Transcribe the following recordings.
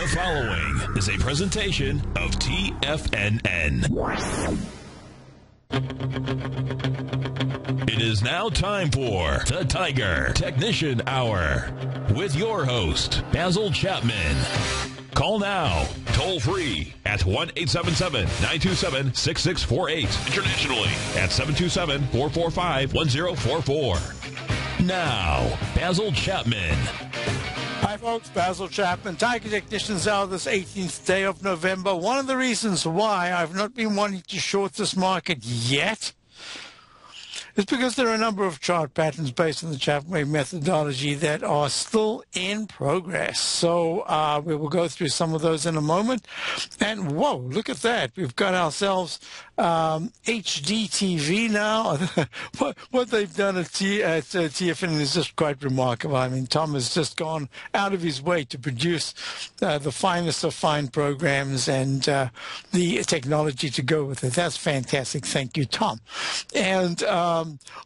The following is a presentation of TFNN. It is now time for the Tiger Technician Hour with your host, Basil Chapman. Call now, toll free at 1-877-927-6648. Internationally at 727-445-1044. Now, Basil Chapman. Hi folks, Basil Chapman, Tiger Technicians Hour, this 18th day of November. One of the reasons why I've not been wanting to short this market yet is because there are a number of chart patterns based on the Chapman Wave methodology that are still in progress. So we will go through some of those in a moment. And whoa, look at that. We've got ourselves HD TV now. what they've done at TFN is just quite remarkable. I mean, Tom has just gone out of his way to produce the finest of fine programs and the technology to go with it. That's fantastic. Thank you, Tom. And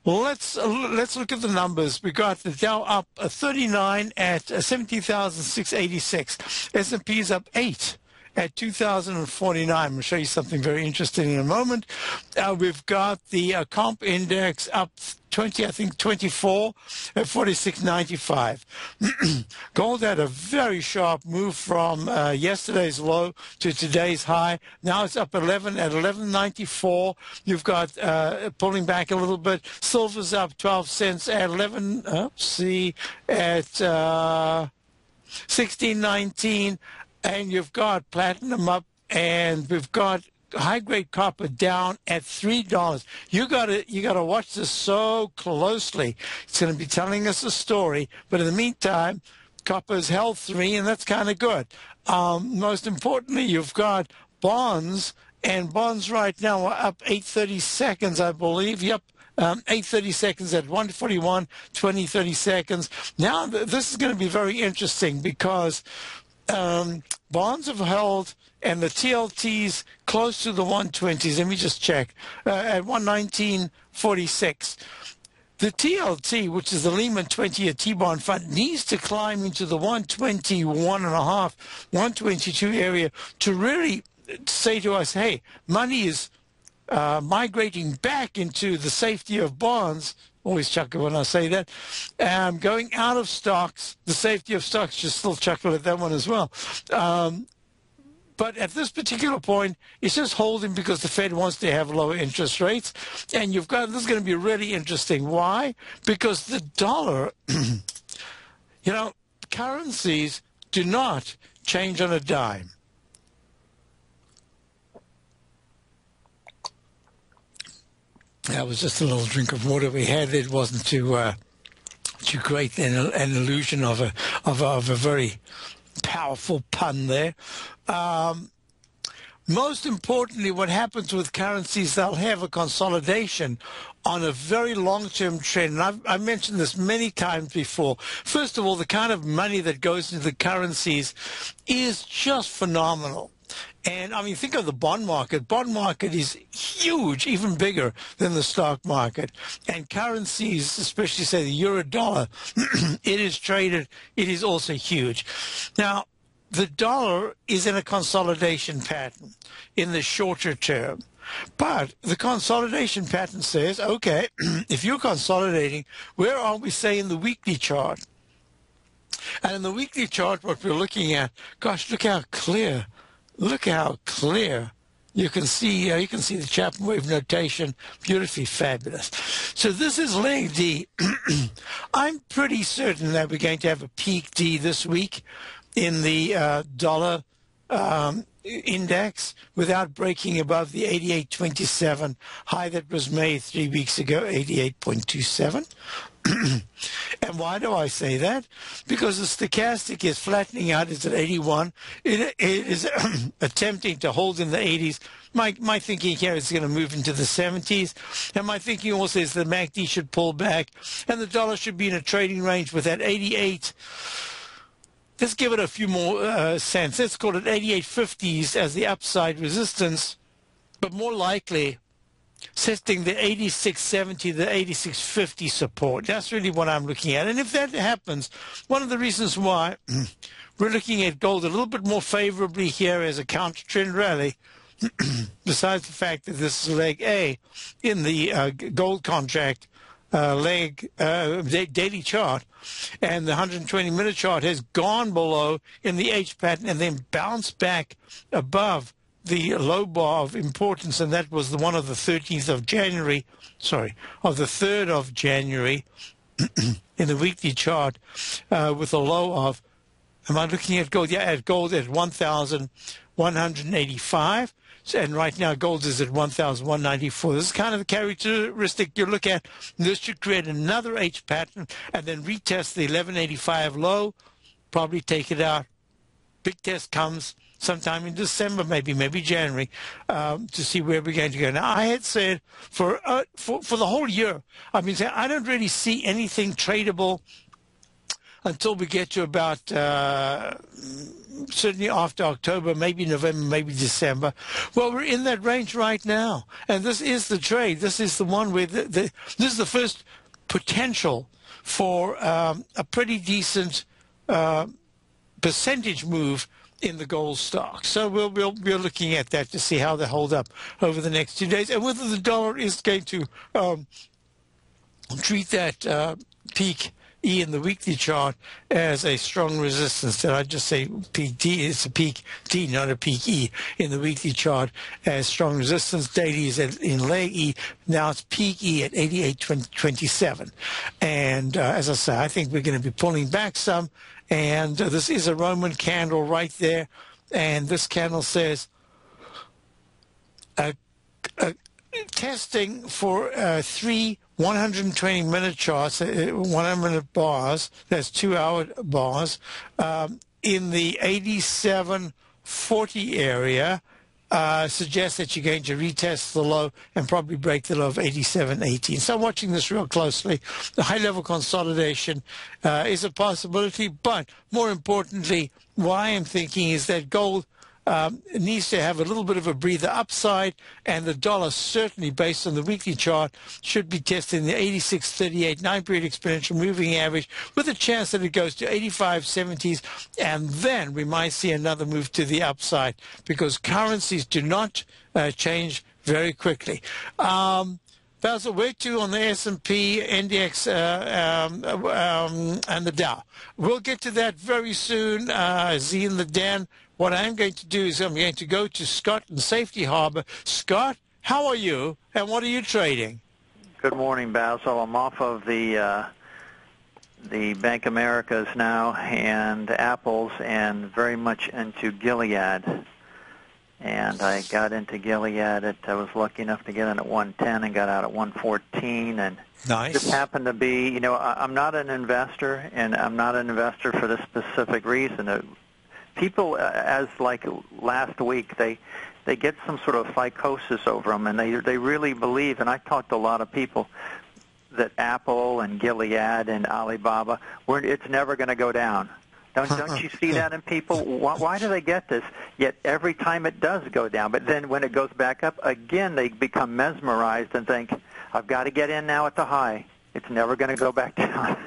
let's look at the numbers. We got the Dow up 39 at 17,686. S&P's up 8 at 2,049. I'm going to show you something very interesting in a moment. We've got the comp index up 20, I think 24 at 46.95. Gold had a very sharp move from yesterday's low to today's high. Now it's up 11 at 11.94. You've got pulling back a little bit. Silver's up 12 cents at 16.19. And you've got platinum up, and we've got high-grade copper down at $3. You gotta watch this so closely. It's going to be telling us a story. But in the meantime, copper's held 3, and that's kind of good. Most importantly, you've got bonds, and bonds right now are up 8/30 seconds, I believe. Yep. 8/30 seconds at 141, 20/30 seconds. Now, this is going to be very interesting because bonds have held, and the TLT's close to the 120s. Let me just check. At 119.46. The TLT, which is the Lehman 20-year T-bond fund, needs to climb into the 121.5, 122 area to really say to us, hey, money is migrating back into the safety of bonds. Always chuckle when I say that. Going out of stocks, the safety of stocks, just still chuckle at that one as well. But at this particular point, it's just holding because the Fed wants to have lower interest rates. And you've got, this is going to be really interesting. Why? Because the dollar, currencies do not change on a dime. That was just a little drink of water we had. It wasn't too great an illusion of a very powerful pun there. Most importantly, what happens with currencies, they'll have a consolidation on a very long-term trend. And I've mentioned this many times before. First of all, the kind of money that goes into the currencies is just phenomenal. And, I mean, think of the bond market. Bond market is huge, even bigger than the stock market. And currencies, especially, say, the euro-dollar, it is traded. It is also huge. Now, the dollar is in a consolidation pattern in the shorter term. But the consolidation pattern says, okay, if you're consolidating, where are we, say, in the weekly chart? And in the weekly chart, what we're looking at, gosh, look how clear. Look how clear you can see. You can see the Chapman wave notation, beautifully fabulous. So this is leg D. I'm pretty certain that we're going to have a peak D this week in the dollar index without breaking above the 88.27 high that was made 3 weeks ago, 88.27. And why do I say that? Because the stochastic is flattening out. It's at 81. It is attempting to hold in the 80s. My thinking here is going to move into the 70s. And my thinking also is the MACD should pull back. And the dollar should be in a trading range with that 88. Let's give it a few more cents. Let's call it 88.50s as the upside resistance. But more likely, setting the 86.70, the 86.50 support. That's really what I'm looking at. And if that happens, one of the reasons why we're looking at gold a little bit more favorably here as a counter-trend rally, besides the fact that this is leg A in the gold contract daily chart, and the 120-minute chart has gone below in the H pattern and then bounced back above the low bar of importance, and that was the one of the 13th of January, of the 3rd of January in the weekly chart, with a low of, am I looking at gold? Yeah, at gold at 1,185. And right now, gold is at 1,194. This is kind of the characteristic you look at. This should create another H pattern and then retest the 1185 low, probably take it out. Big test comes sometime in December, maybe January, to see where we're going to go. Now, I had said for the whole year, I've been saying I don't really see anything tradable until we get to about certainly after October, maybe November, maybe December. Well, we're in that range right now, and this is the trade. This is the one where this is the first potential for a pretty decent percentage move in the gold stock. So we're looking at that to see how they hold up over the next 2 days, and whether the dollar is going to treat that peak E in the weekly chart as a strong resistance. Did I just say peak D? It's a peak D, not a peak E in the weekly chart as strong resistance. Daily is in leg E. Now it's peak E at 88.27. And as I say, I think we're going to be pulling back some. And this is a Roman candle right there. And this candle says testing for 3 120-minute charts, 100-minute bars, that's 2-hour bars, in the 87.40 area, suggests that you're going to retest the low and probably break the low of 87.18. So I'm watching this real closely. The high-level consolidation is a possibility, but more importantly, what I am thinking is that gold needs to have a little bit of a breather upside, and the dollar certainly, based on the weekly chart, should be testing the 86.38 9-period exponential moving average with a chance that it goes to 85.70s, and then we might see another move to the upside because currencies do not change very quickly. Basil, where to on the S&P, NDX, and the Dow? We'll get to that very soon. Z and the Dan. What I'm going to do is I'm going to go to Scott in Safety Harbor. Scott, how are you, and what are you trading? Good morning, Basil. I'm off of the Bank Americas now and Apples, and very much into Gilead. And I got into Gilead I was lucky enough to get in at 110 and got out at 114. And nice. Just happened to be, I'm not an investor, and I'm not an investor for this specific reason. People, as like last week, they get some sort of psychosis over them, and they really believe, and I talked to a lot of people, that Apple and Gilead and Alibaba, it's never going to go down. Don't you see that in people? Why do they get this? Yet every time it does go down, but then when it goes back up, again they become mesmerized and think, I've got to get in now at the high. It's never going to go back down.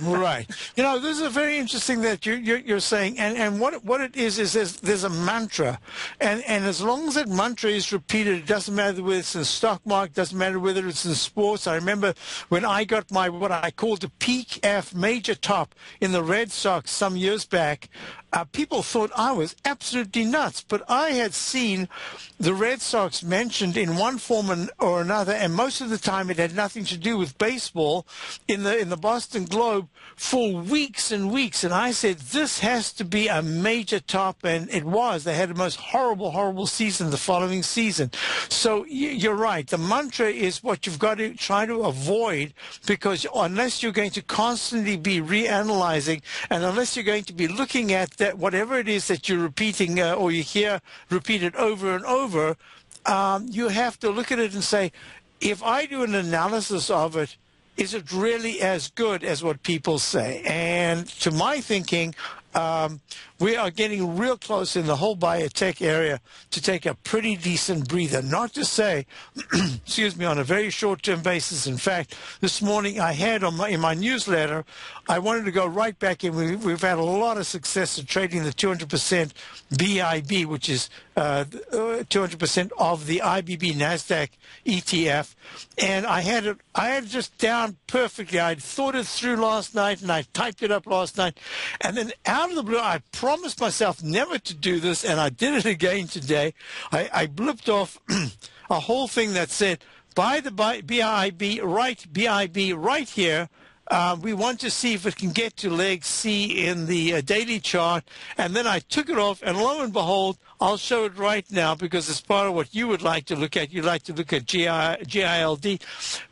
Right. This is very interesting that you're saying, and what it is there's a mantra, and as long as that mantra is repeated, it doesn't matter whether it's in stock market, doesn't matter whether it's in sports. I remember when I got my what I called the peak F major top in the Red Sox some years back, people thought I was absolutely nuts, but I had seen the Red Sox mentioned in one form or another, and most of the time it had nothing to do with baseball in the Boston Globe for weeks and weeks. And I said, this has to be a major top, and it was. They had the most horrible season the following season. So you're right. The mantra is what you've got to try to avoid, because unless you're going to constantly be reanalyzing, and unless you're going to be looking at that, whatever it is that you're repeating or you hear repeated over and over, you have to look at it and say, if I do an analysis of it, is it really as good as what people say? And to my thinking, we are getting real close in the whole biotech area to take a pretty decent breather. Not to say, excuse me, on a very short-term basis. In fact, this morning I had in my newsletter, I wanted to go right back in. We've had a lot of success in trading the 200% BIB, which is 200% of the IBB NASDAQ ETF. And I had it just down perfectly. I'd thought it through last night, and I typed it up last night. And then out of the blue, I promised myself never to do this, and I did it again today. I blipped off a whole thing that said, buy the BIB right here. We want to see if it can get to leg C in the daily chart. And then I took it off, and lo and behold, I'll show it right now because it's part of what you would like to look at. You'd like to look at GILD.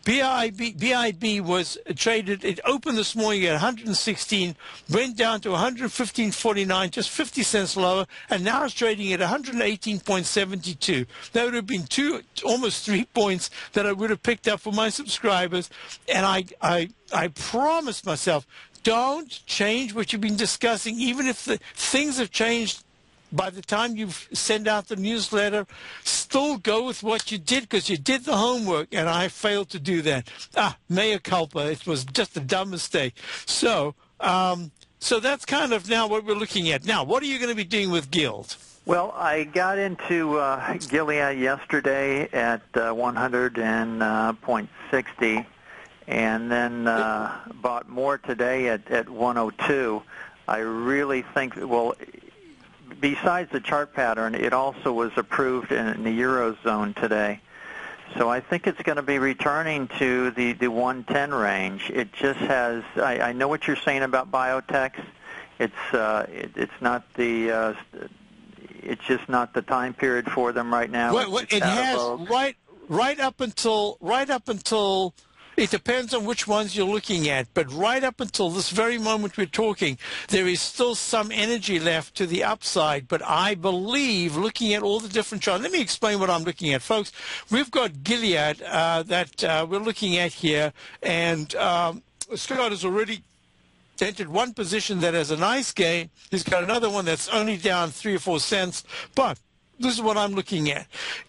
BIB was traded. It opened this morning at 116, went down to 115.49, just 50 cents lower, and now it's trading at 118.72. That would have been almost 3 points that I would have picked up for my subscribers. And I promised myself, don't change what you've been discussing, even if the things have changed. By the time you send out the newsletter, still go with what you did because you did the homework, and I failed to do that. Mea culpa. It was just a dumb mistake. So that's kind of now what we're looking at. Now, what are you going to be doing with Guild? Well, I got into Gilead yesterday at 100.60, and then bought more today at 102. I really think, besides the chart pattern, it also was approved in the Eurozone today. So I think it's going to be returning to the 110 range. It just has, I know what you're saying about biotechs. It's not the, it's just not the time period for them right now. It has right up until, it depends on which ones you're looking at, but right up until this very moment we're talking, there is still some energy left to the upside. But I believe, looking at all the different charts, let me explain what I'm looking at, folks. We've got Gilead that we're looking at here, and Scott has already entered one position that has a nice gain. He's got another one that's only down 3 or 4 cents, but this is what I'm looking at.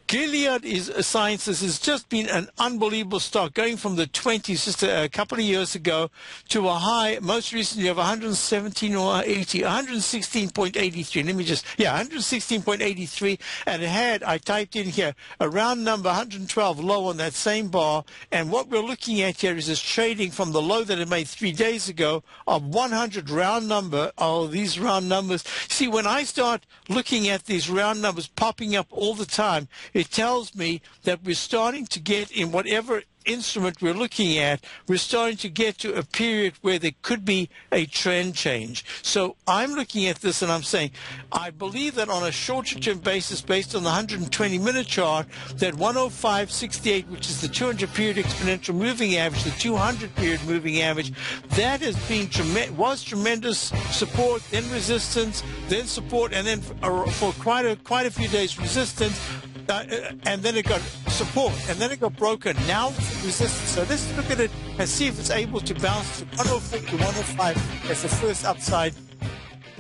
Gilead Sciences has just been an unbelievable stock, going from the 20s just a couple of years ago to a high, most recently of 117 or 80, 116.83. Let me just, 116.83. And it had, I typed in here, a round number 112 low on that same bar. And what we're looking at here is this trading from the low that it made 3 days ago of 100 round number. Oh, these round numbers. See, when I start looking at these round numbers popping up all the time, it tells me that we're starting to get, in whatever instrument we're looking at, we're starting to get to a period where there could be a trend change. So I'm looking at this and I'm saying, I believe that on a shorter-term basis, based on the 120-minute chart, that 105.68, which is the 200-period exponential moving average, the 200-period moving average, that has been was tremendous support, then resistance, then support, and then for quite a few days resistance. And then it got support, and then it got broken. Now it's resistance. So let's look at it and see if it's able to bounce to 104 to 105 as the first upside.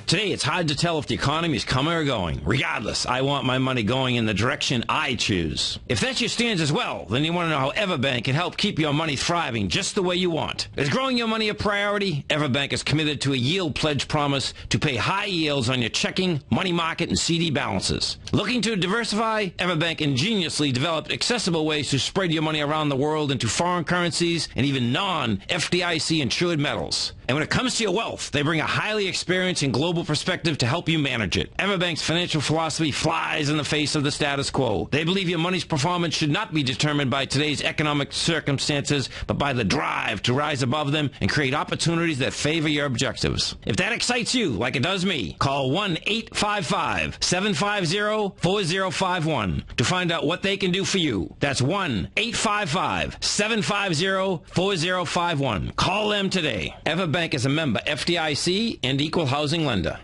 Today, it's hard to tell if the economy is coming or going. Regardless, I want my money going in the direction I choose. If that's your stance as well, then you want to know how Everbank can help keep your money thriving just the way you want. Is growing your money a priority? Everbank is committed to a yield pledge promise to pay high yields on your checking, money market, and CD balances. Looking to diversify? Everbank ingeniously developed accessible ways to spread your money around the world into foreign currencies and even non-FDIC insured metals. And when it comes to your wealth, they bring a highly experienced and global perspective to help you manage it. Everbank's financial philosophy flies in the face of the status quo. They believe your money's performance should not be determined by today's economic circumstances, but by the drive to rise above them and create opportunities that favor your objectives. If that excites you, like it does me, call 1-855-750-4051 to find out what they can do for you. That's 1-855-750-4051. Call them today. Everbank is a member FDIC and equal housing lender.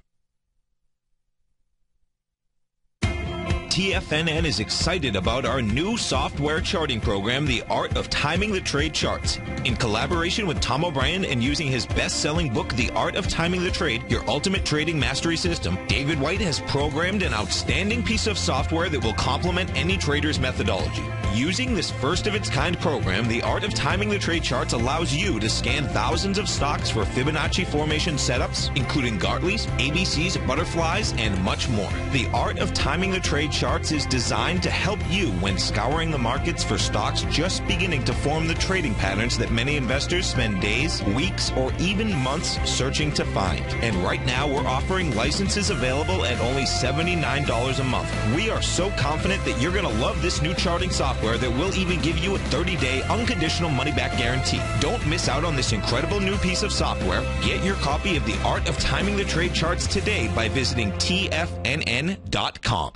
TFNN is excited about our new software charting program, The Art of Timing the Trade Charts. In collaboration with Tom O'Brien and using his best-selling book, The Art of Timing the Trade, Your Ultimate Trading Mastery System, David White has programmed an outstanding piece of software that will complement any trader's methodology. Using this first-of-its-kind program, The Art of Timing the Trade Charts allows you to scan thousands of stocks for Fibonacci formation setups, including Gartley's, ABC's, butterflies, and much more. The Art of Timing the Trade Charts is designed to help you when scouring the markets for stocks just beginning to form the trading patterns that many investors spend days, weeks, or even months searching to find. And right now, we're offering licenses available at only $79 a month. We are so confident that you're going to love this new charting software that will even give you a 30-day unconditional money-back guarantee. Don't miss out on this incredible new piece of software. Get your copy of The Art of Timing the Trade Charts today by visiting TFNN.com.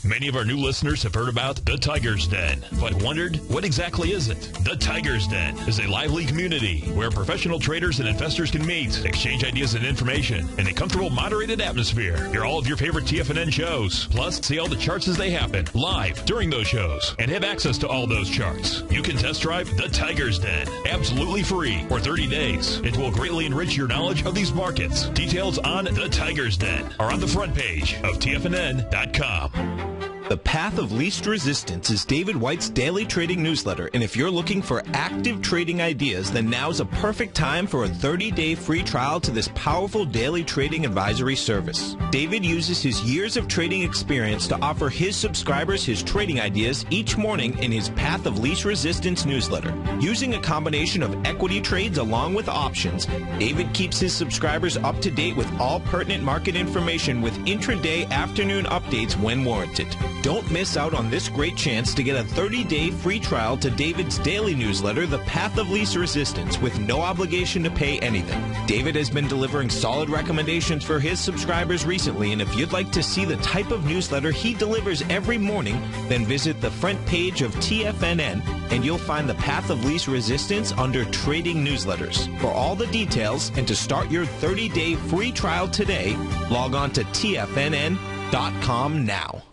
Many of our new listeners have heard about the Tiger's Den, but wondered, what exactly is it? The Tiger's Den is a lively community where professional traders and investors can meet, exchange ideas and information in a comfortable, moderated atmosphere. Hear all of your favorite TFNN shows, plus see all the charts as they happen live during those shows, and have access to all those charts. You can test drive the Tiger's Den absolutely free for 30 days. It will greatly enrich your knowledge of these markets. Details on the Tiger's Den are on the front page of TFNN.com. The Path of Least Resistance is David White's daily trading newsletter, and if you're looking for active trading ideas, then now's a perfect time for a 30-day free trial to this powerful daily trading advisory service. David uses his years of trading experience to offer his subscribers his trading ideas each morning in his Path of Least Resistance newsletter. Using a combination of equity trades along with options, David keeps his subscribers up to date with all pertinent market information with intraday afternoon updates when warranted. Don't miss out on this great chance to get a 30-day free trial to David's daily newsletter, The Path of Least Resistance, with no obligation to pay anything. David has been delivering solid recommendations for his subscribers recently, and if you'd like to see the type of newsletter he delivers every morning, then visit the front page of TFNN, and you'll find The Path of Least Resistance under Trading Newsletters. For all the details and to start your 30-day free trial today, log on to TFNN.com now.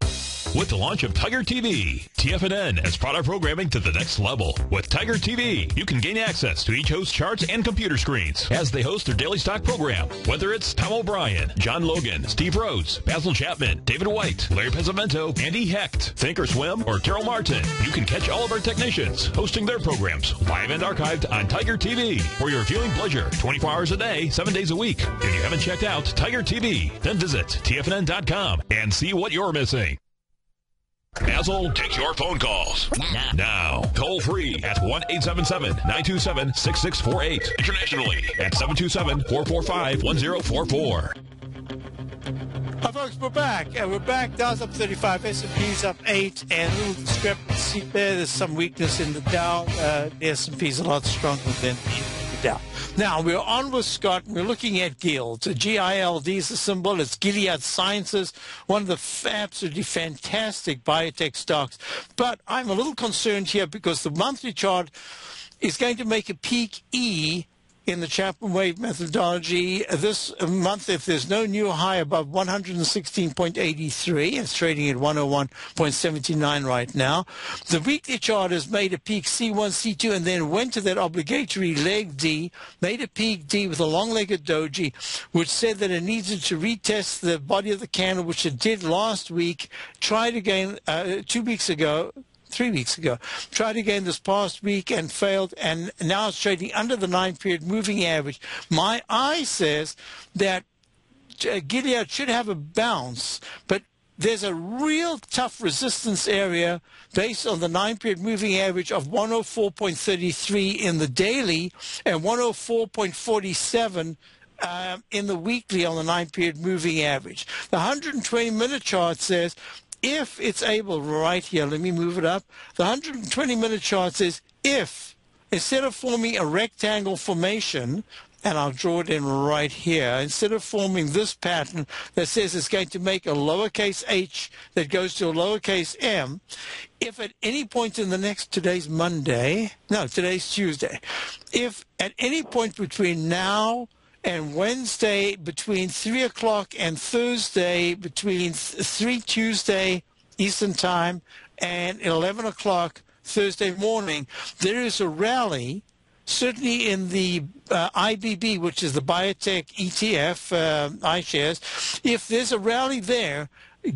With the launch of Tiger TV, TFNN has brought our programming to the next level. With Tiger TV, you can gain access to each host's charts and computer screens as they host their daily stock program. Whether it's Tom O'Brien, John Logan, Steve Rhodes, Basil Chapman, David White, Larry Pesavento, Andy Hecht, Thinkorswim, or Carol Martin, you can catch all of our technicians hosting their programs live and archived on Tiger TV for your viewing pleasure 24 hours a day, 7 days a week. If you haven't checked out Tiger TV, then visit TFNN.com and see what you're missing. Basil takes your phone calls now. Toll free at 1-877-927-6648. Internationally at 727-445-1044. Hi, folks, we're back. We're back. Dow's up 35, S&P's up 8, and a little discrepancy there. There's some weakness in the Dow. The S&P's a lot stronger than the Dow. Now, we're on with Scott, and we're looking at GILD. GILD is the symbol. It's Gilead Sciences, one of the absolutely fantastic biotech stocks. But I'm a little concerned here because the monthly chart is going to make a peak E in the Chapman wave methodology this month if there's no new high above 116.83. It's trading at 101.79 right now. The weekly chart has made a peak C1, C2, and then went to that obligatory leg D, made a peak D with a long-legged doji, which said that it needed to retest the body of the candle, which it did last week, tried again 2 weeks ago, 3 weeks ago, tried again this past week and failed, and now it's trading under the 9-period moving average. My eye says that Gilead should have a bounce, but there's a real tough resistance area based on the 9-period moving average of 104.33 in the daily and 104.47 in the weekly on the 9-period moving average. The 120-minute chart says if it's able, right here, let me move it up. The 120-minute chart says if, instead of forming a rectangle formation, and I'll draw it in right here, instead of forming this pattern that says it's going to make a lowercase h that goes to a lowercase m, if at any point in the next, today's Tuesday, if at any point between now and Wednesday between 3 o'clock and Thursday between 3 Tuesday Eastern Time and 11 o'clock Thursday morning, there is a rally, certainly in the IBB, which is the biotech ETF, iShares. If there's a rally there,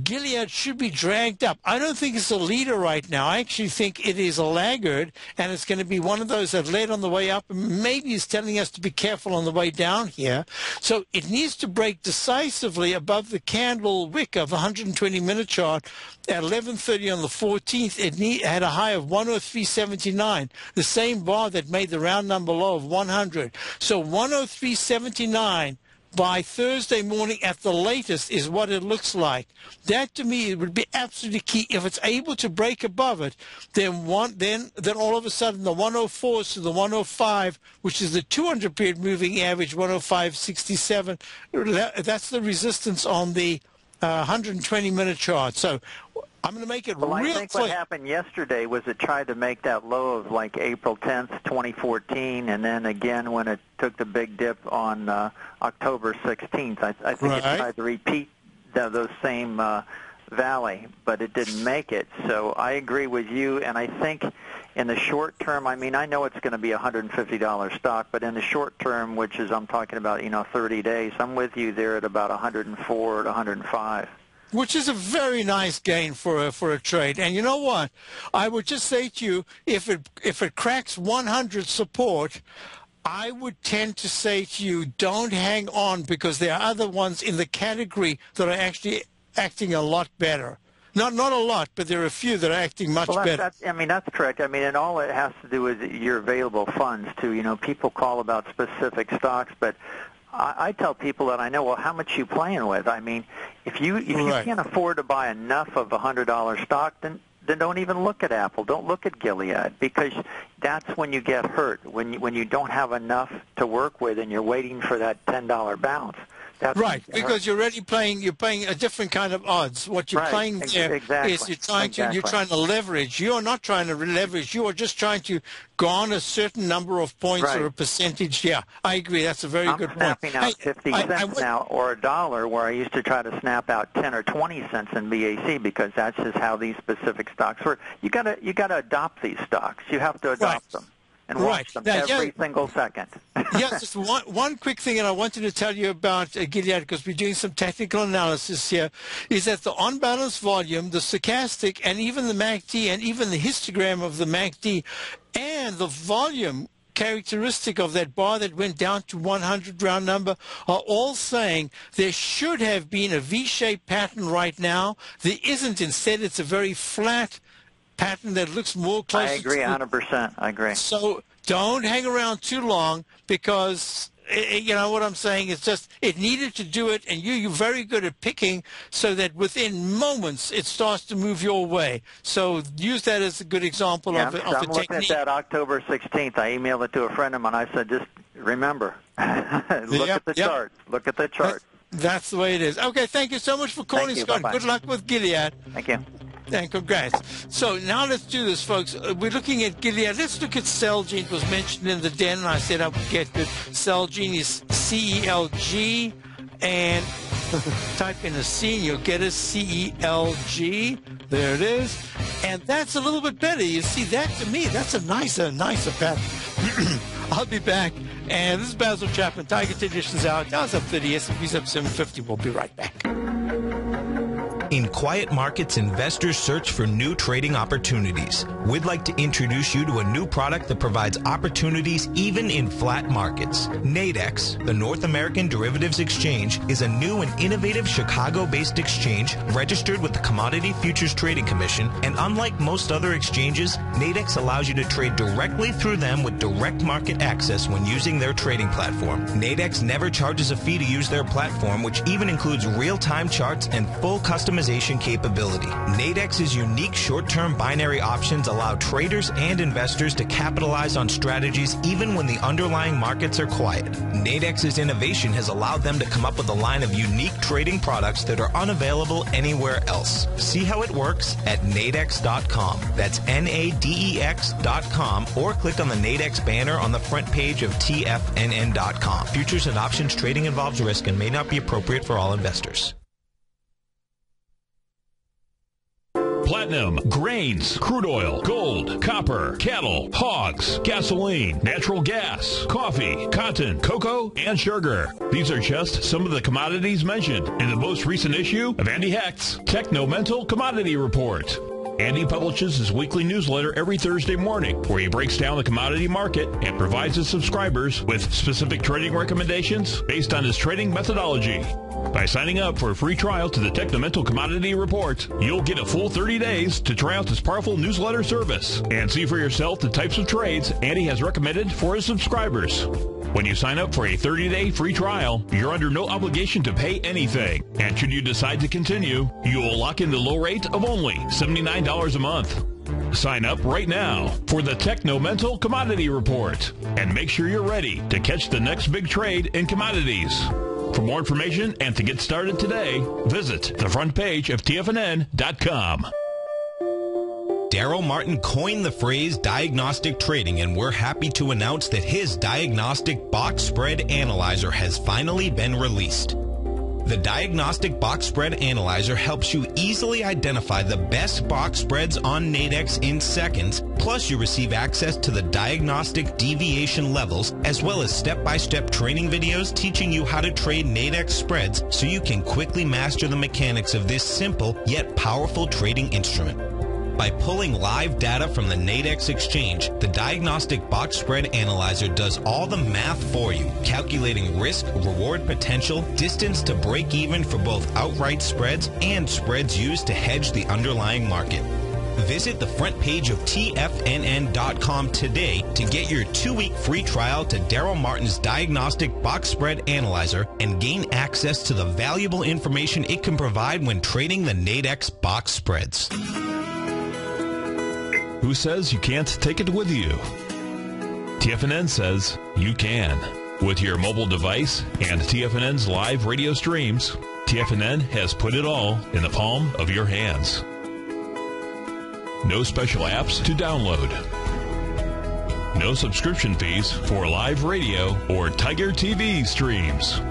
Gilead should be dragged up. I don't think it's a leader right now. I actually think it is a laggard, and it's going to be one of those that led on the way up and maybe is telling us to be careful on the way down here. So it needs to break decisively above the candle wick of 120-minute chart at 11:30 on the 14th. It had a high of 103.79, the same bar that made the round number low of 100. So 103.79 by Thursday morning at the latest is what it looks like. That to me would be absolutely key. If it's able to break above it, then all of a sudden the 104s to the 105, which is the 200-period moving average, 105.67, that's the resistance on the 120-minute chart. So I'm going to make it real clear. I think clear. what happened yesterday was it tried to make that low of like April 10th, 2014, and then again when it took the big dip on October 16th. I think it tried to repeat those same valley, but it didn't make it. So I agree with you, and I think in the short term, I mean, I know it's going to be a $150 stock, but in the short term, which is I'm talking about, 30 days, I'm with you there at about 104 to 105. Which is a very nice gain for a trade. And you know what? I would just say to you, if it cracks 100 support, I would tend to say to you, don't hang on, because there are other ones in the category that are actually acting a lot better. Not a lot, but there are a few that are acting much better. That's correct. I mean, and all it has to do with your available funds, too. People call about specific stocks, but I tell people that I know, well, how much you playing with? I mean, if you can't afford to buy enough of a $100 stock, then don't even look at Apple. Don't look at Gilead, because that's when you get hurt, when you don't have enough to work with and you're waiting for that $10 bounce. That's right, because you're playing a different kind of odds. What you're playing there is you're trying to leverage. You're not trying to leverage. You are just trying to garner a certain number of points or a percentage. Yeah, I agree. That's a very good point. I'm snapping out 50 cents now, or $1, where I used to try to snap out 10 or 20 cents in BAC, because that's just how these specific stocks work. You got to adopt these stocks. You have to adopt them and watch them every single second. Yes, just one quick thing, and I wanted to tell you about Gilead, because we're doing some technical analysis here, is that the on-balance volume, the stochastic, and even the MACD, and even the histogram of the MACD, and the volume characteristic of that bar that went down to 100 round number are all saying there should have been a V-shaped pattern right now. There isn't. Instead, it's a very flat pattern that looks more close. I agree 100%. I agree. So don't hang around too long, because you know what I'm saying. It's just it needed to do it, and you're very good at picking, so that within moments it starts to move your way. So use that as a good example of the technique. I'm looking at that October 16th. I emailed it to a friend of mine. I said, just remember, look at the chart. Look at the chart. That's the way it is. Okay, thank you so much for calling, Scott. Bye-bye. Good luck with Gilead. Thank you. And congrats. So now let's do this, folks. We're looking at Gilead. Let's look at Celgene. It was mentioned in the den, and I said I would get to Celgene. Is CELG, and type in a C and you'll get a CELG. There it is. And that's a little bit better. You see, that to me, that's a nicer pattern. I'll be back. And this is Basil Chapman. Tiger Traditions out. Dow's up 30. S&P's up 750. We'll be right back. In quiet markets, investors search for new trading opportunities. We'd like to introduce you to a new product that provides opportunities even in flat markets. Nadex, the North American Derivatives Exchange, is a new and innovative Chicago-based exchange registered with the Commodity Futures Trading Commission, and unlike most other exchanges, Nadex allows you to trade directly through them with direct market access when using their trading platform. Nadex never charges a fee to use their platform, which even includes real-time charts and full customization capability. Nadex's unique short-term binary options allow traders and investors to capitalize on strategies even when the underlying markets are quiet. Nadex's innovation has allowed them to come up with a line of unique trading products that are unavailable anywhere else. See how it works at nadex.com. That's NADEX.com, or click on the Nadex banner on the front page of TFNN.com. Futures and options trading involves risk and may not be appropriate for all investors. platinum, grains, crude oil, gold, copper, cattle, hogs, gasoline, natural gas, coffee, cotton, cocoa, and sugar. These are just some of the commodities mentioned in the most recent issue of Andy Hecht's Techno-Mental Commodity Report. Andy publishes his weekly newsletter every Thursday morning, where he breaks down the commodity market and provides his subscribers with specific trading recommendations based on his trading methodology. By signing up for a free trial to the Techno-Mental Commodity Report, you'll get a full 30 days to try out this powerful newsletter service and see for yourself the types of trades Andy has recommended for his subscribers. When you sign up for a 30-day free trial, you're under no obligation to pay anything. And should you decide to continue, you will lock in the low rate of only $79 a month. Sign up right now for the Techno-Mental Commodity Report and make sure you're ready to catch the next big trade in commodities. For more information and to get started today, visit the front page of TFNN.com. Daryl Martin coined the phrase diagnostic trading, and we're happy to announce that his diagnostic box spread analyzer has finally been released. The Diagnostic Box Spread Analyzer helps you easily identify the best box spreads on Nadex in seconds, plus you receive access to the diagnostic deviation levels, as well as step-by-step training videos teaching you how to trade Nadex spreads so you can quickly master the mechanics of this simple yet powerful trading instrument. By pulling live data from the Nadex exchange, the Diagnostic Box Spread Analyzer does all the math for you, calculating risk, reward potential, distance to break even for both outright spreads and spreads used to hedge the underlying market. Visit the front page of TFNN.com today to get your 2-week free trial to Daryl Martin's Diagnostic Box Spread Analyzer and gain access to the valuable information it can provide when trading the Nadex box spreads. Who says you can't take it with you? TFNN says you can. With your mobile device and TFNN's live radio streams, TFNN has put it all in the palm of your hands. No special apps to download. No subscription fees for live radio or Tiger TV streams.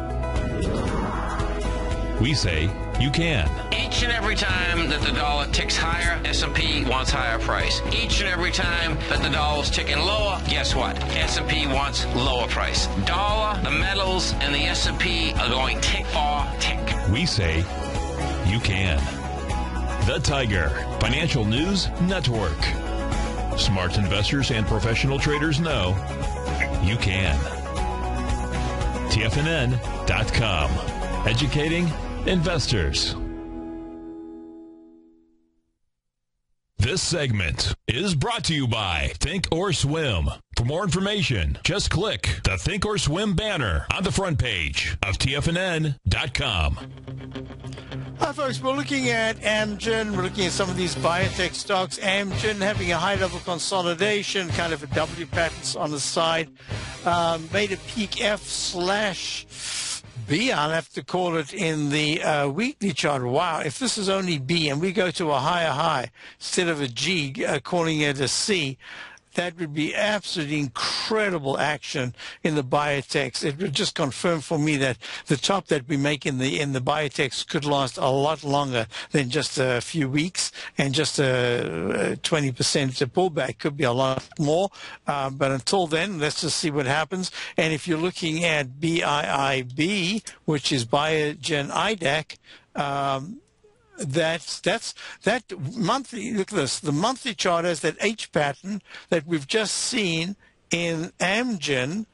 We say you can. Each and every time that the dollar ticks higher, S&P wants higher price. Each and every time that the dollar's ticking lower, guess what? S&P wants lower price. Dollar, the metals, and the S&P are going tick for tick. We say you can. The Tiger Financial News Network. Smart investors and professional traders know you can. TFNN.com. Educating investors. This segment is brought to you by Think or Swim. For more information, just click the Think or Swim banner on the front page of TFNN.com. Hi, folks. We're looking at Amgen. We're looking at some of these biotech stocks. Amgen having a high-level consolidation, kind of a W pattern on the side. Made a peak F/B, I'll have to call it, in the weekly chart. Wow, if this is only B and we go to a higher high instead of a G, calling it a C, that would be absolutely incredible action in the biotechs. It would just confirm for me that the top that we make in the biotechs could last a lot longer than just a few weeks, and just a 20% pullback could be a lot more. But until then, let's just see what happens. And if you're looking at BIIB, which is Biogen IDAC, that monthly, look at this, the monthly chart has that H pattern that we've just seen in Amgen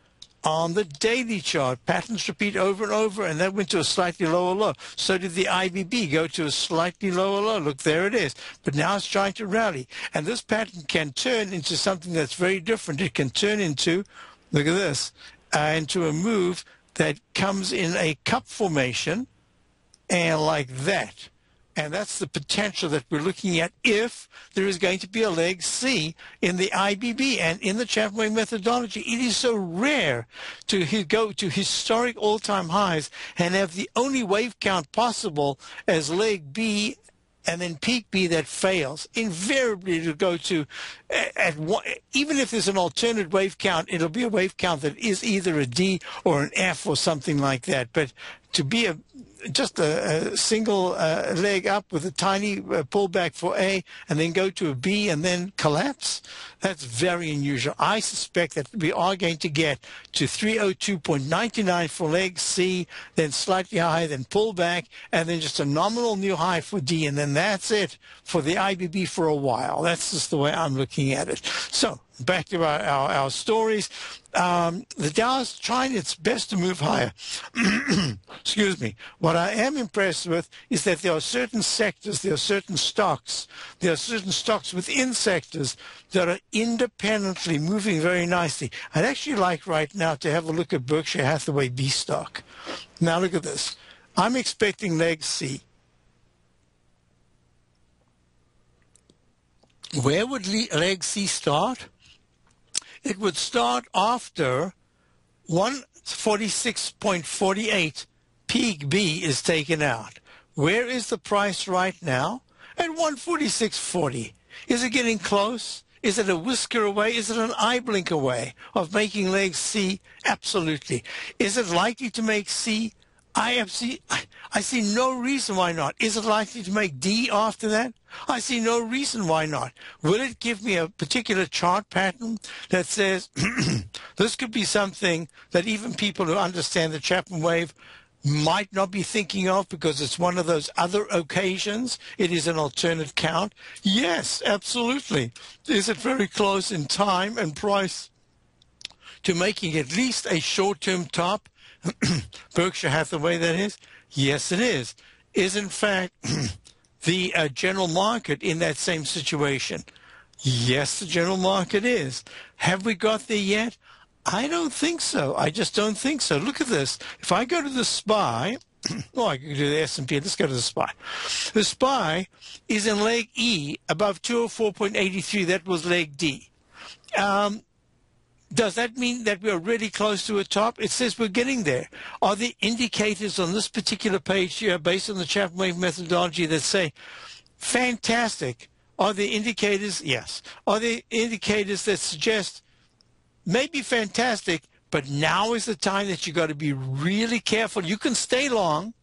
on the daily chart. Patterns repeat over and over, and that went to a slightly lower low. So did the IBB go to a slightly lower low. Look, there it is. But now it's trying to rally. And this pattern can turn into something that's very different. It can turn into, look at this, into a move that comes in a cup formation and like that. And that's the potential that we're looking at if there is going to be a leg C in the IBB. And in the Chapman methodology, it is so rare to go to historic all-time highs and have the only wave count possible as leg B and then peak B that fails. Invariably, it'll go to, even if there's an alternate wave count, it'll be a wave count that is either a D or an F or something like that. But to be just a single leg up with a tiny pullback for A, and then go to a B and then collapse. That's very unusual. I suspect that we are going to get to 302.99 for leg C, then slightly higher, then pull back, and then just a nominal new high for D, and then that's it for the IBB for a while. That's just the way I'm looking at it. So back to our stories. The Dow is trying its best to move higher. Excuse me. What I am impressed with is that there are certain sectors, there are certain stocks within sectors that are independently moving very nicely. I'd actually like right now to have a look at Berkshire Hathaway B stock. Now look at this. I'm expecting leg C. Where would leg C start? It would start after 146.48 peak B is taken out. Where is the price right now? At 146.40. Is it getting close? Is it a whisker away? Is it an eye blink away of making leg C? Absolutely. Is it likely to make C? I see no reason why not. Is it likely to make D after that? I see no reason why not. Will it give me a particular chart pattern that says this could be something that even people who understand the Chapman wave might not be thinking of because it's one of those other occasions? It is an alternate count. Yes, absolutely. Is it very close in time and price to making at least a short-term top? Berkshire Hathaway, that is? Yes, it is. Is, in fact, the general market in that same situation? Yes, the general market is. Have we got there yet? I don't think so. I just don't think so. Look at this. If I go to the SPY, oh, I can do the S&P. Let's go to the SPY. The SPY is in leg E above 204.83. That was leg D. Does that mean that we're really close to a top? It says we're getting there. Are there indicators on this particular page here based on the Chapman wave methodology that say, fantastic? Are there indicators? Yes. Are there indicators that suggest maybe fantastic, but now is the time that you got to be really careful? You can stay long,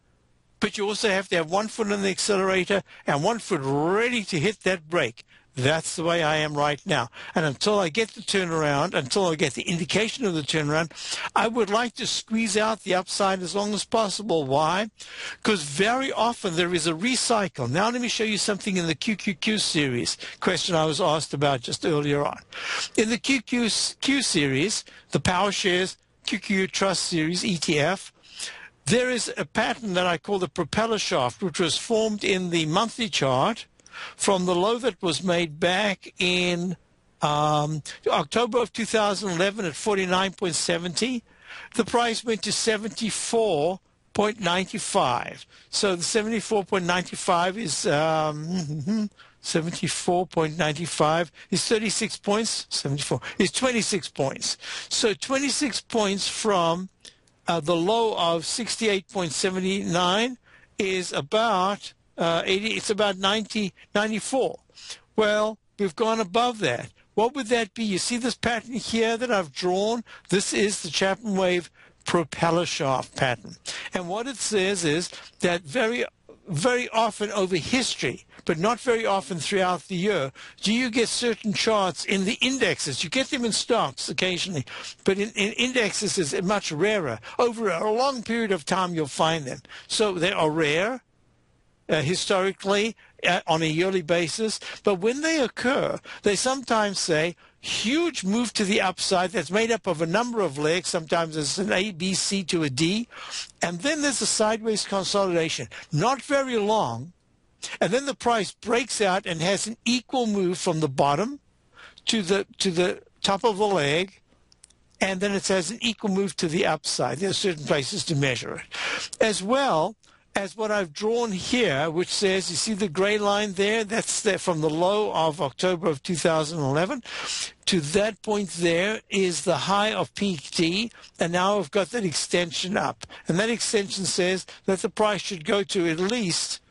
but you also have to have 1 foot on the accelerator and 1 foot ready to hit that brake. That's the way I am right now. And until I get the turnaround, until I get the indication of the turnaround, I would like to squeeze out the upside as long as possible. Why? Because very often there is a recycle. Now let me show you something in the QQQ series, question I was asked about just earlier on. In the QQQ series, the Power Shares QQQ Trust Series ETF, there is a pattern that I call the propeller shaft, which was formed in the monthly chart from the low that was made back in October of 2011 at 49.70. The price went to 74.95. So the 74.95 is 74.95 is 36 points. 74 is 26 points. So 26 points from the low of 68.79 is about 80, it's about 94. Well, we've gone above that. What would that be? You see this pattern here that I've drawn? This is the Chapman wave propeller shaft pattern. And what it says is that very often over history, but not very often throughout the year, do you get certain charts in the indexes. You get them in stocks occasionally, but in indexes is much rarer. Over a long period of time, you'll find them. So they are rare. Historically on a yearly basis, but when they occur, they sometimes say huge move to the upside that's made up of a number of legs. Sometimes it's an A, B, C to a D, and then there's a sideways consolidation, not very long, and then the price breaks out and has an equal move from the bottom to the top of the leg, and then it has an equal move to the upside. There are certain places to measure it, as well as what I've drawn here, which says, you see the gray line there? That's there from the low of October of 2011 to that point. There is the high of peak D, and now I've got that extension up. And that extension says that the price should go to at least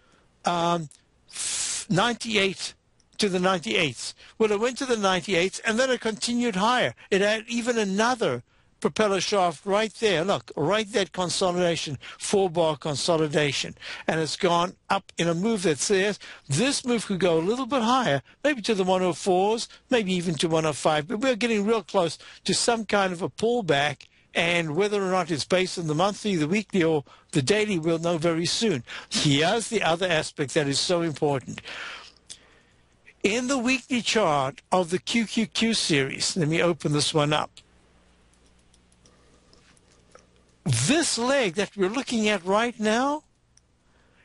98 to the 98s. Well, it went to the 98s, and then it continued higher. It had even another propeller shaft right there. Look, right that consolidation, 4-bar consolidation. And it's gone up in a move that says this move could go a little bit higher, maybe to the 104s, maybe even to 105. But we're getting real close to some kind of a pullback. And whether or not it's based on the monthly, the weekly, or the daily, we'll know very soon. Here's the other aspect that is so important. In the weekly chart of the QQQ series, let me open this one up. This leg that we're looking at right now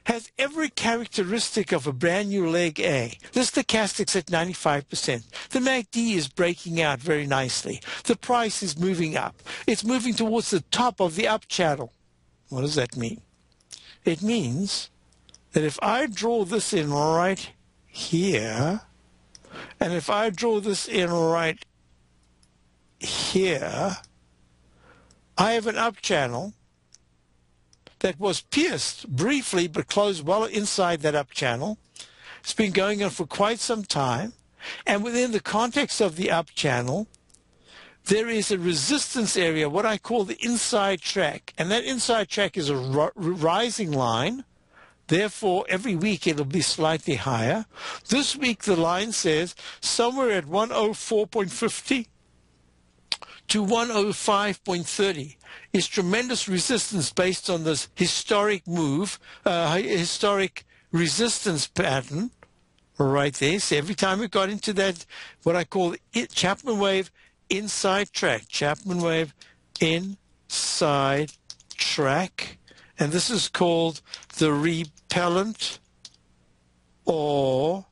has every characteristic of a brand new leg A. The stochastic's at 95%. The MACD is breaking out very nicely. The price is moving up. It's moving towards the top of the up channel. What does that mean? It means that if I draw this in right here, and if I draw this in right here, I have an up channel that was pierced briefly but closed well inside that up channel. It's been going on for quite some time. And within the context of the up channel, there is a resistance area, what I call the inside track. And that inside track is a rising line. Therefore, every week it'll be slightly higher. This week the line says somewhere at 104.50 to 105.30 is tremendous resistance based on this historic move, historic resistance pattern right there. So every time we got into that, what I call Chapman wave inside track, Chapman wave inside track, and this is called the repellent or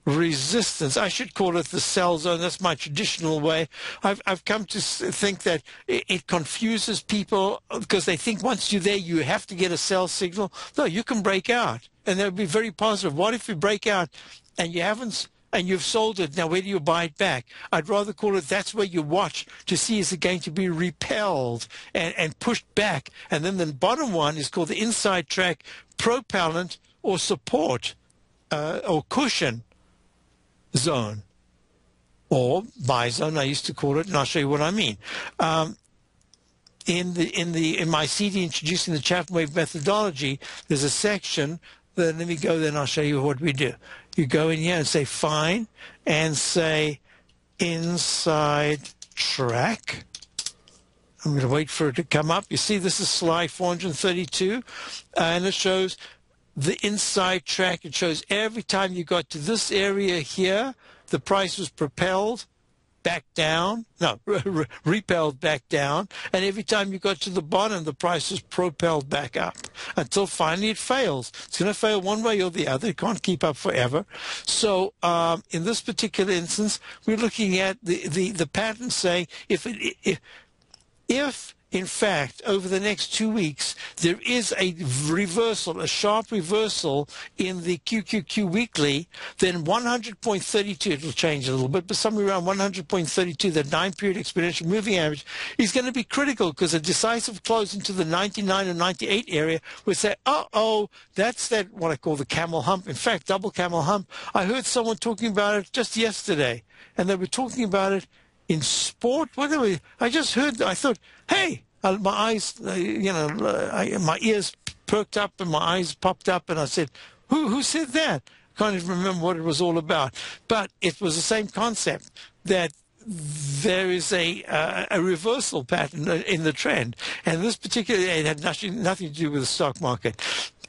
resistance. I should call it the sell zone. That's my traditional way. I've come to think that it confuses people because they think once you're there, you have to get a sell signal. No, you can break out, and that would be very positive. What if you break out and you haven't, and you've sold it? Now, where do you buy it back? I'd rather call it that's where you watch to see is it going to be repelled and pushed back. And then the bottom one is called the inside track propellant or support or cushion zone or buy zone, I used to call it, and I'll show you what I mean. In my CD introducing the Chapman wave methodology, there's a section. Let me go there and I'll show you what we do. You go in here and say fine and say inside track. I'm going to wait for it to come up. You see this is slide 432 and it shows the inside track. It shows every time you got to this area here, the price was propelled back down, no, repelled back down, and every time you got to the bottom, the price was propelled back up until finally it fails. It's going to fail one way or the other. It can't keep up forever. So in this particular instance, we're looking at the pattern saying if in fact, over the next 2 weeks, there is a reversal, a sharp reversal in the QQQ weekly, then 100.32, it will change a little bit, but somewhere around 100.32, the 9-period exponential moving average, is going to be critical because a decisive close into the 99 and 98 area would say, uh-oh, that's that what I call the camel hump. In fact, double camel hump. I heard someone talking about it just yesterday, and they were talking about it in sport. I just heard, I thought, hey, my eyes, my ears perked up and my eyes popped up, and I said, who said that? I can't even remember what it was all about. But it was the same concept, that there is a reversal pattern in the trend. And this particular, it had nothing to do with the stock market.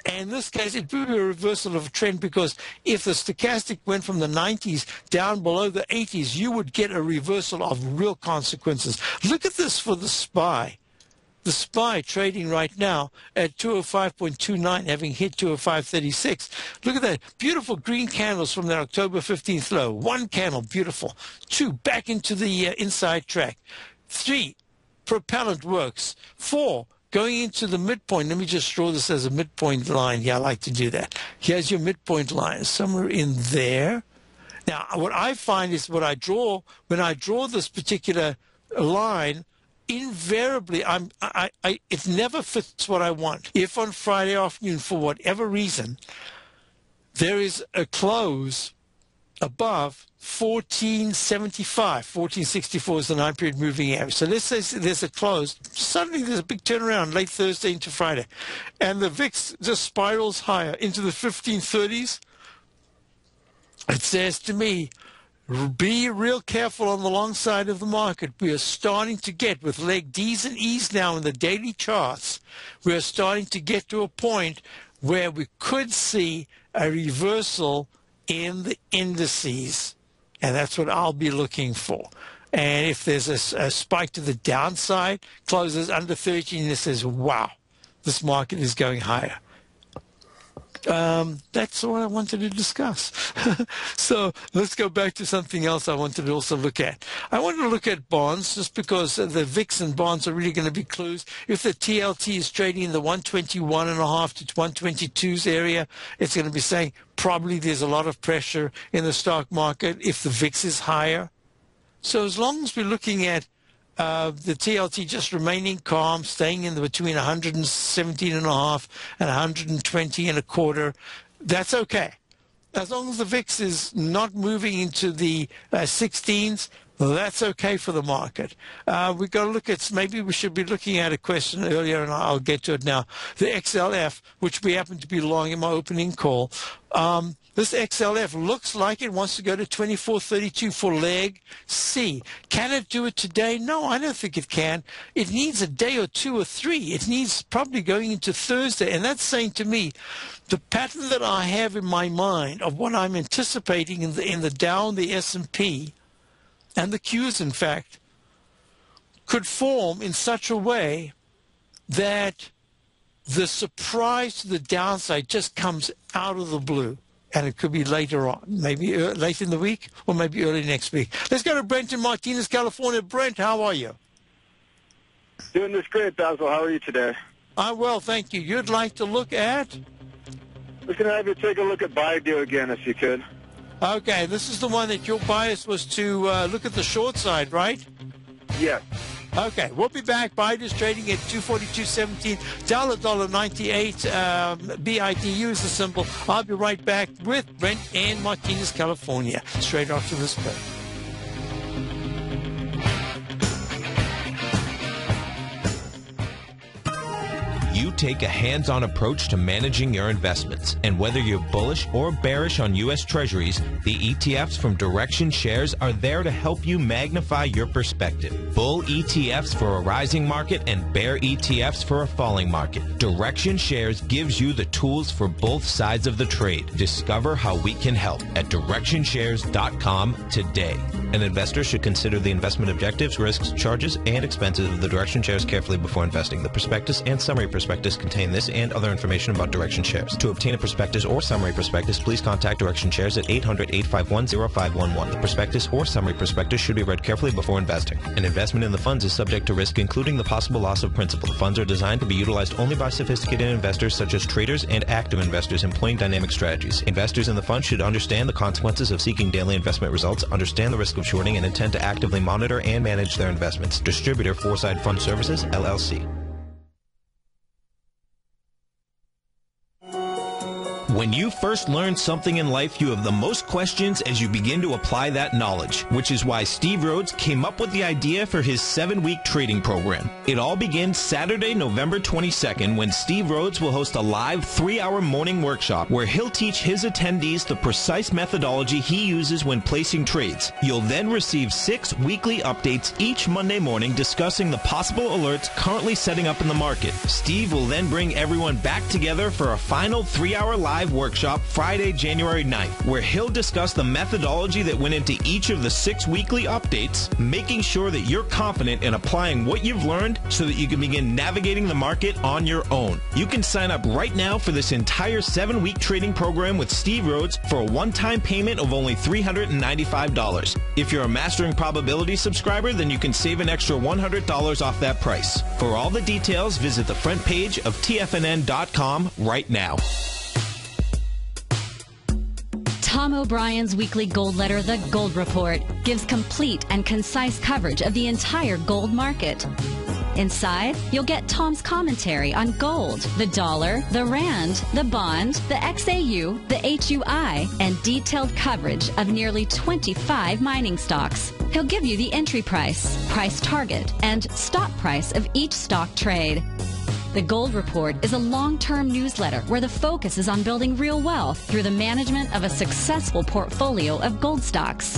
And in this case, it would be a reversal of a trend because if the stochastic went from the 90s down below the 80s, you would get a reversal of real consequences. Look at this for the SPY. The SPY trading right now at 205.29, having hit 205.36. Look at that. Beautiful green candles from that October 15th low. One candle, beautiful. Two, back into the inside track. Three, propellant works. Four, going into the midpoint. Let me just draw this as a midpoint line. Yeah, I like to do that. Here's your midpoint line, somewhere in there. Now, what I find is when I draw this particular line, invariably, it never fits what I want. If on Friday afternoon, for whatever reason, there is a close above 1475. 1464 is the 9-period moving average. So let's say there's a close. Suddenly there's a big turnaround late Thursday into Friday. And the VIX just spirals higher into the 1530s. It says to me, be real careful on the long side of the market. We are starting to get, with leg Ds and Es now in the daily charts, we are starting to get to a point where we could see a reversal in the indices. And that's what I'll be looking for. And if there's a spike to the downside, closes under 13, and it says, wow, this market is going higher. That's what I wanted to discuss. So let's go back to something else I wanted to also look at. I wanted to look at bonds just because the VIX and bonds are really going to be clues. If the TLT is trading in the 121.5 to 122s area, it's going to be saying probably there's a lot of pressure in the stock market if the VIX is higher. So as long as we're looking at the TLT just remaining calm, staying in between 117.5 and 120.25, that's okay. As long as the VIX is not moving into the 16s, that's okay for the market. We've got to look at, maybe we should be looking at a question earlier, and I'll get to it now. The XLF, which we happen to be long in my opening call. This XLF looks like it wants to go to 24.32 for leg C. Can it do it today? No, I don't think it can. It needs a day or two or three. It needs probably going into Thursday. And that's saying to me, the pattern that I have in my mind of what I'm anticipating in the Dow and the S&P and the Qs, in fact, could form in such a way that the surprise to the downside just comes out of the blue. And it could be later on, maybe late in the week or maybe early next week. Let's go to Brent in Martinez, California. Brent, how are you? Doing this great, Basil. How are you today? I'm well, thank you. You'd like to look at? We're going to have you take a look at Baidu again, if you could. Okay, this is the one that your bias was to look at the short side, right? Yes. Okay, we'll be back. Baidu's trading at 242.17, $1.98. BIDU is the symbol. I'll be right back with Brent in Martinez, California, straight after this break. You take a hands-on approach to managing your investments, and whether you're bullish or bearish on U.S. Treasuries, the ETFs from Direction Shares are there to help you magnify your perspective. Bull ETFs for a rising market and bear ETFs for a falling market. Direction Shares gives you the tools for both sides of the trade. Discover how we can help at DirectionShares.com today. An investor should consider the investment objectives, risks, charges, and expenses of the Direction Shares carefully before investing. The prospectus and summary prospectus contain this and other information about Direction Shares. To obtain a prospectus or summary prospectus, please contact Direction Shares at 800-851-0511. The prospectus or summary prospectus should be read carefully before investing. An investment in the funds is subject to risk, including the possible loss of principal. The funds are designed to be utilized only by sophisticated investors such as traders and active investors employing dynamic strategies. Investors in the fund should understand the consequences of seeking daily investment results, understand the risk of shorting, and intend to actively monitor and manage their investments. Distributor, Foreside Fund Services, LLC. When you first learn something in life, you have the most questions as you begin to apply that knowledge, which is why Steve Rhodes came up with the idea for his 7-week trading program. It all begins Saturday, November 22nd, when Steve Rhodes will host a live 3-hour morning workshop where he'll teach his attendees the precise methodology he uses when placing trades. You'll then receive 6 weekly updates each Monday morning discussing the possible alerts currently setting up in the market. Steve will then bring everyone back together for a final 3-hour live workshop Friday, January 9th, where he'll discuss the methodology that went into each of the 6 weekly updates, making sure that you're confident in applying what you've learned so that you can begin navigating the market on your own. You can sign up right now for this entire 7-week trading program with Steve Rhodes for a one-time payment of only $395. If you're a Mastering Probability subscriber, then you can save an extra $100 off that price. For all the details, visit the front page of TFNN.com right now. Tom O'Brien's weekly gold letter, The Gold Report, gives complete and concise coverage of the entire gold market. Inside, you'll get Tom's commentary on gold, the dollar, the rand, the bond, the XAU, the HUI, and detailed coverage of nearly 25 mining stocks. He'll give you the entry price, price target, and stop price of each stock trade. The Gold Report is a long-term newsletter where the focus is on building real wealth through the management of a successful portfolio of gold stocks.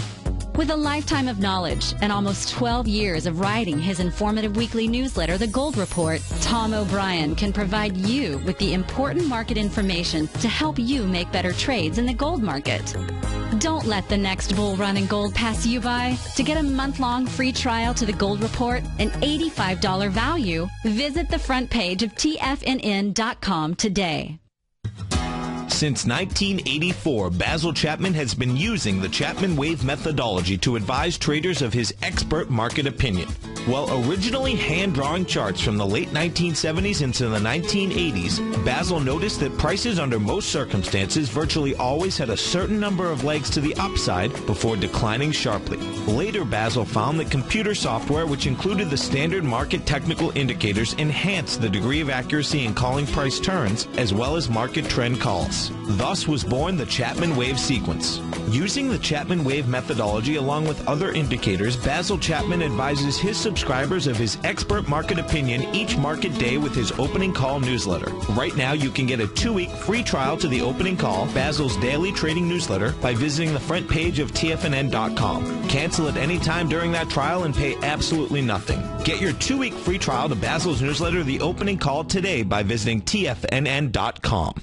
With a lifetime of knowledge and almost 12 years of writing his informative weekly newsletter, The Gold Report, Tom O'Brien can provide you with the important market information to help you make better trades in the gold market. Don't let the next bull run in gold pass you by. To get a month-long free trial to The Gold Report, an $85 value, visit the front page of TFNN.com today. Since 1984, Basil Chapman has been using the Chapman Wave methodology to advise traders of his expert market opinion. While originally hand-drawing charts from the late 1970s into the 1980s, Basil noticed that prices under most circumstances virtually always had a certain number of legs to the upside before declining sharply. Later, Basil found that computer software, which included the standard market technical indicators, enhanced the degree of accuracy in calling price turns as well as market trend calls. Thus was born the Chapman Wave sequence. Using the Chapman Wave methodology along with other indicators, Basil Chapman advises his subscribers of his expert market opinion each market day with his opening call newsletter. Right now, you can get a 2-week free trial to the opening call, Basil's daily trading newsletter, by visiting the front page of TFNN.com. Cancel at any time during that trial and pay absolutely nothing. Get your 2-week free trial to Basil's newsletter, The Opening Call, today by visiting TFNN.com.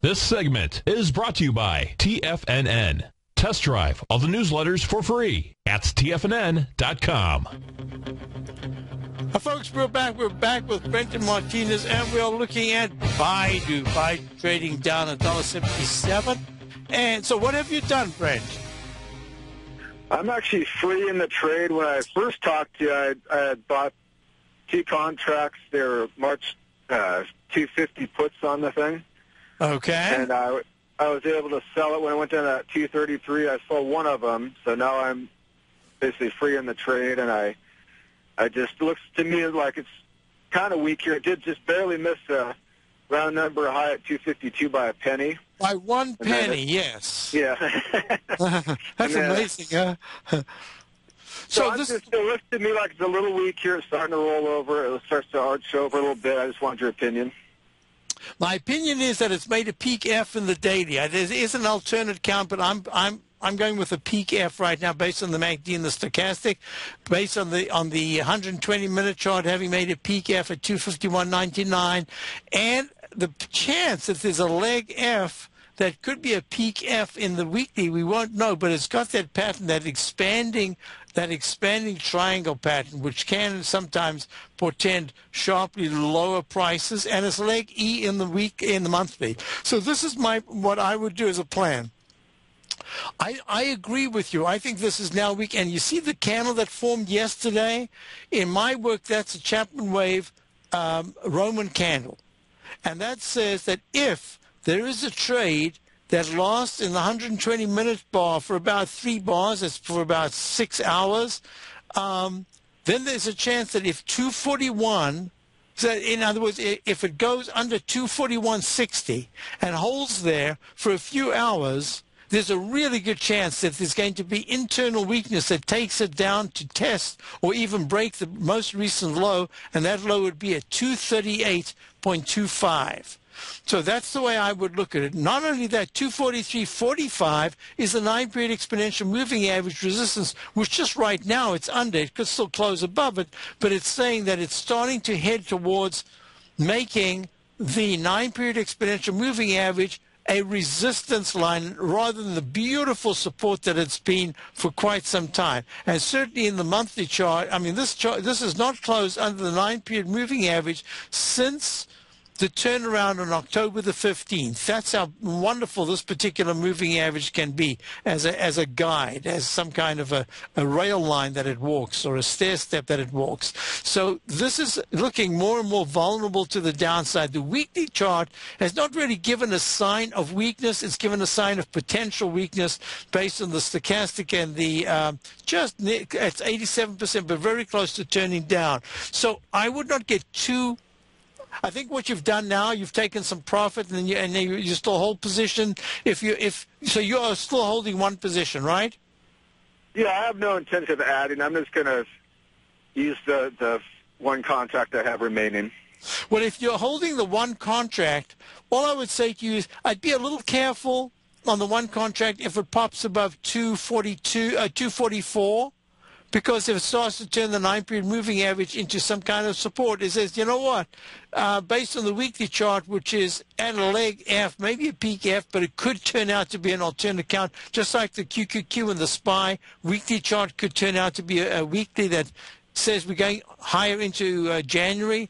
This segment is brought to you by TFNN. Test drive all the newsletters for free at TFNN.com. Folks, we're back with Brenton Martinez, and we're looking at Baidu trading down $1.77. And so what have you done, Brent? I'm actually free in the trade. When I first talked to you, I had bought 2 contracts. They were March 250 puts on the thing. Okay. And I was able to sell it when I went down at 233. I sold one of them, so now I'm basically free in the trade. And I just looks to me like it's kind of weak here. It did just barely miss a round number high at 252 by a penny. By 1 penny, yes. Yeah. That's amazing, huh? So it looks to me like it's a little weak here. It's starting to roll over. It starts to arch over a little bit. I just want your opinion. My opinion is that it's made a peak F in the daily. There is an alternate count, but I'm going with a peak F right now based on the MACD and the stochastic, based on the 120-minute chart having made a peak F at 251.99, and the chance that there's a leg F that could be a peak F in the weekly, we won't know, but it's got that pattern, that expanding triangle pattern, which can sometimes portend sharply lower prices, and it's leg E in the monthly. So this is what I would do as a plan. I agree with you. I think this is now weak, and you see the candle that formed yesterday? In my work, that's a Chapman Wave Roman candle, and that says that if there is a trade that lasts in the 120-minute bar for about 3 bars, that's for about 6 hours, then there's a chance that if 241, so in other words, if it goes under 241.60 and holds there for a few hours, there's a really good chance that there's going to be internal weakness that takes it down to test or even break the most recent low, and that low would be at 238.25. So that's the way I would look at it. Not only that, 243.45 is the 9-period exponential moving average resistance, which just right now it's under. It could still close above it, but it's saying that it's starting to head towards making the 9-period exponential moving average a resistance line rather than the beautiful support that it's been for quite some time. And certainly in the monthly chart, I mean, this is not closed under the 9-period moving average since the turnaround on October the 15th. That's how wonderful this particular moving average can be as a guide, as some kind of a rail line that it walks or a stair step that it walks. So this is looking more and more vulnerable to the downside. The weekly chart has not really given a sign of weakness. It's given a sign of potential weakness based on the stochastic and the it's 87%, but very close to turning down. So I would not get too. I think what you've done now, you've taken some profit, and you still hold position. So you are still holding one position, right? Yeah, I have no intention of adding. I'm just going to use the one contract I have remaining. Well, if you're holding the one contract, all I would say to you is I'd be a little careful on the one contract if it pops above 244. Because if it starts to turn the 9-period moving average into some kind of support, it says, you know what, based on the weekly chart, which is at a leg F, maybe a peak F, but it could turn out to be an alternate count, just like the QQQ and the SPY. Weekly chart could turn out to be a weekly that says we're going higher into January.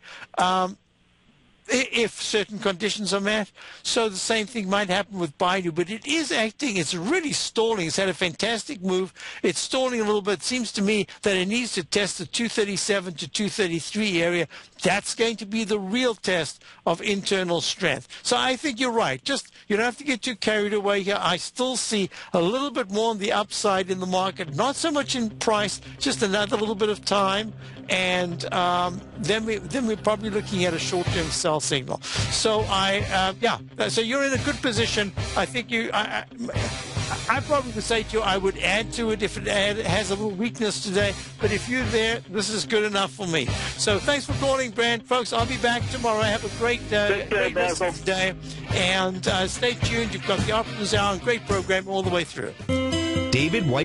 If certain conditions are met. So the same thing might happen with Baidu, but it is acting, it's really stalling. It's had a fantastic move. It's stalling a little bit. It seems to me that it needs to test the 237 to 233 area. That's going to be the real test of internal strength. So I think you're right. Just, you don't have to get too carried away here. I still see a little bit more on the upside in the market, not so much in price, just another little bit of time. And then we're probably looking at a short-term sell signal. So so you're in a good position. I think I probably would say to you, I would add to it if it has a little weakness today. But if you're there, this is good enough for me. So thanks for calling, Brand. Folks, I'll be back tomorrow. Have a great rest of the day. And stay tuned. You've got the Options Hour and great program all the way through. David White.